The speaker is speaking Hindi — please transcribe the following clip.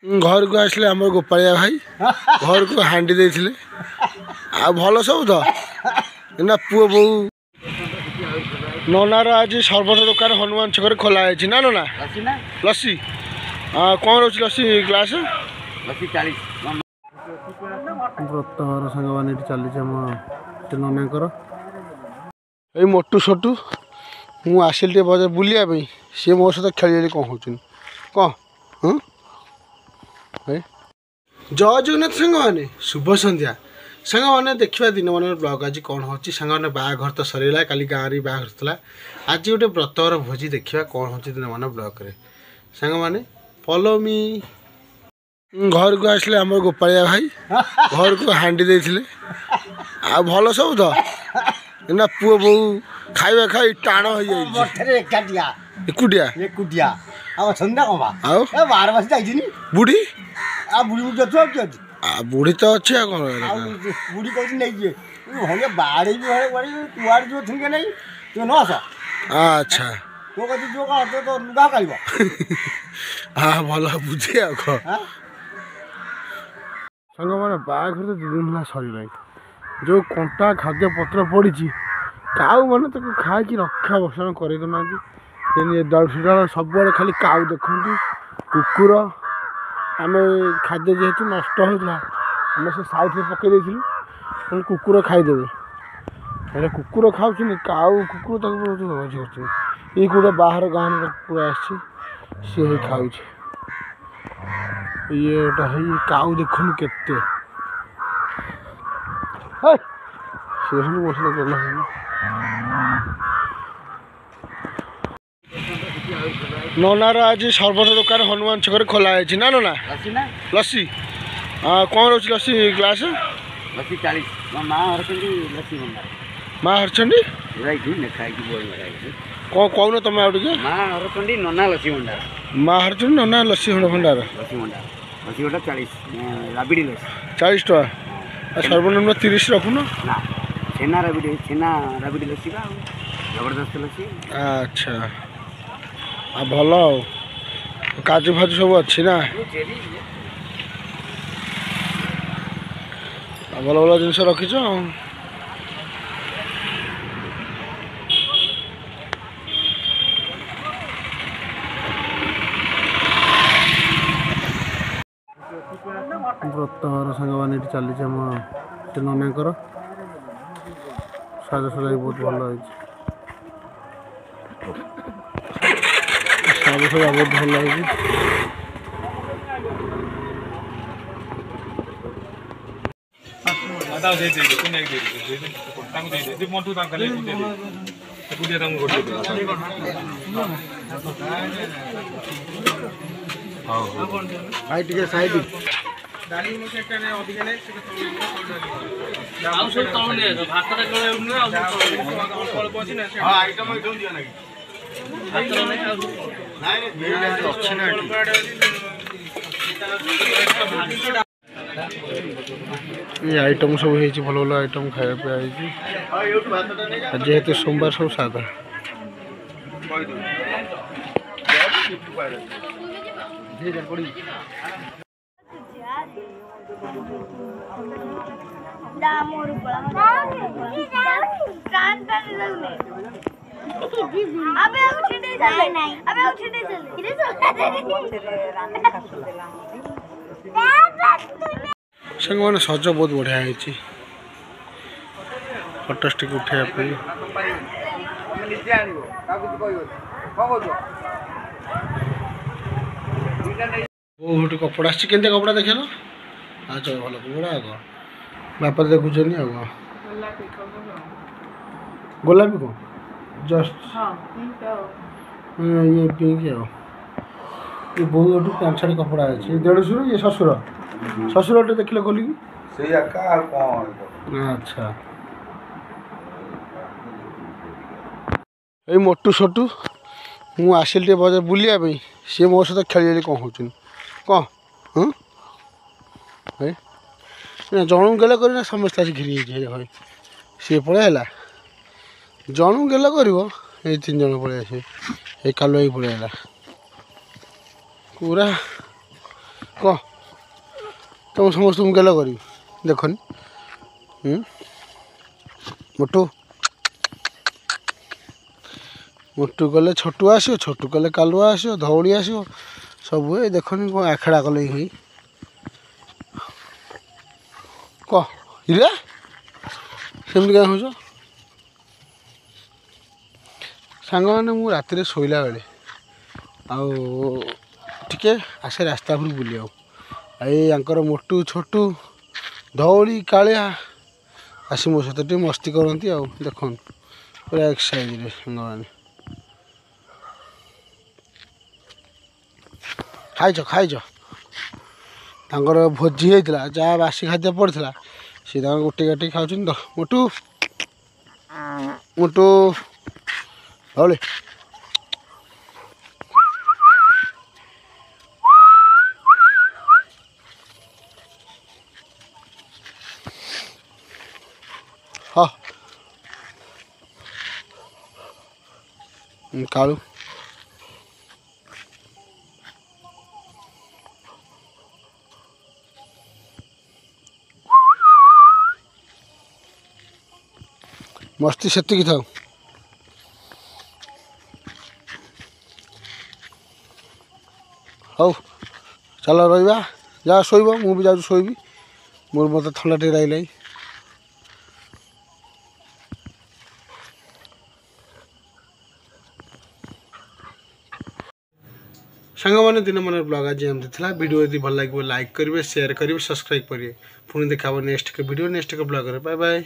घर को आसले आम गोपालिया भाई घर को हांडी देथिले आ भल सब तो ना पुओ बो ननार आज सर्वत दुकान हनुमान छक खोला है ना नना लस्सी कौन रोच लस्सी ग्लास व्रतहर सांग मैंने चली ननाकर ये मोटू सोटू मुझे आसिल बजार बुलिया सी मो सहित खेल कौन हो कौन जय जगन्नाथ सांग मैंने शुभ संध्या सांग मैंने देखा दिन मान ब्लॉग आज कौन हो सांग मैंने बाहाघर तो सरला काली गाँव में बाहाघर था आज गोटे व्रतहर भोजी देखा कौन हो दिन मान ब्लॉग रे सांग मैंने फॉलो मी घर को आसले आम गोपालिया भाई घर को हांडी देथिले आ भल सब तो ना पुओ बो खाଇବା खाई टाण हो जाए एकुटिया एकुटिया अब संध्या कमा आओ 12 बजे जाइछिनी बुढ़ी आ बुढ़ी जतो कि बुढ़ी तो अच्छे कौन बुढ़ी कहती नहीं जे भले बाड़ी भी है बड़ी तुआर जो थिंके नहीं तो न आसा अच्छा तो कहती जो का तो लुगा काइबा हां भला बुझे आ को संग माने बाघर तो दिन ला सरी नहीं जो कंटा खाद्य पत्र पड़ी काऊ मैंने तो खाई रक्षा बसन कर सब खाली काऊ देखते कुकुर आम खाद्य जेहेतु नष्ट होता आम से साइड में पकई देलु कुकुर खाईदेवे हेल्ले कुकुर खाऊ काऊ कुकुर तक ये गोटे बाहर गाँव पूरा आसी खाऊ ये काऊ देखुन केते ननार आज सर्वत दुकान हनुमान छक खोला है ना नना लस्सी कौन रोच लस्सी ग्लास माँ हरचंडी कौन कौन तुम आउ नना लस्सी भंडार माँ हरचंडी नना लस्सी भंडार 40 टका सर्वनिम्न 30 रखुन छेना राबिडी लस्सी जबरदस्त लस्सी अच्छा भल काजू फाजू सब अच्छी ना भल भल जिन रखीच व्रतहर सांग मैंने चली ननाकर साजसजा भी बहुत भल है साजसजा बहुत भल है भाई टे साइड ये आइटम सब भल भल आइटम खाया जेहेतु सोमवार सब सादा सांग मैंने सज बहुत बढ़िया है फटो स्टिक उठाइबा बहुत कपड़ा के कपड़ा देखे ना अच्छा भल कपड़ा आग बापा देखुच गोलापी को जस्ट ये पिंक ये बहुत पैंट सार्ट कपड़ा अच्छे देढ़शुर ये ससुर ससुर देखिले खोल अच्छा ये मोटू सोटू मुझे आसिल बजार बुलिया सी मो सहित खेल कौन हो कौन जनू गेला कर समस्त आज घिरी भाई सी पलैला जनू गेला कर 3 जन पलि आस कालुआ पलैला पूरा कह तुम समस्त गेल कर देखनी मोटू मोटू कले छोटू आसो छोटू कले कालुआ आसो धौड़ी आसो सब ये देखनी कौन आखेड़ा कले ही कह हिरे सेमती क्या हो सांग मैंने मु राति शोला बेले आके आसे रास्ता पर बुले आंकर मोटू छोटू धौड़ी कालिया आसी मो सहित टे मस्ती करती देख पूरा एक्साइज सांग मैंने खाइच खाइच तांकर भोजी होता जहाँ बासी खाद्य पड़ता सी गोटे गाटे खाऊँ तो मोटू मोटू हले हाँ कालू मस्ती सेतिकी थाऊ हौ चल रहा जा शोब मुझे जाऊँ शोबी मोर मत थंडा टे लगे सांग मैंने दिन मन ब्लॉग आज एमती था वीडियो यदि भल लगे लाइक करेंगे शेयर करेंगे सब्सक्राइब करेंगे पुणी देखा नेक्स्ट के वीडियो नेक्स्ट के ब्लॉग बाय बाय।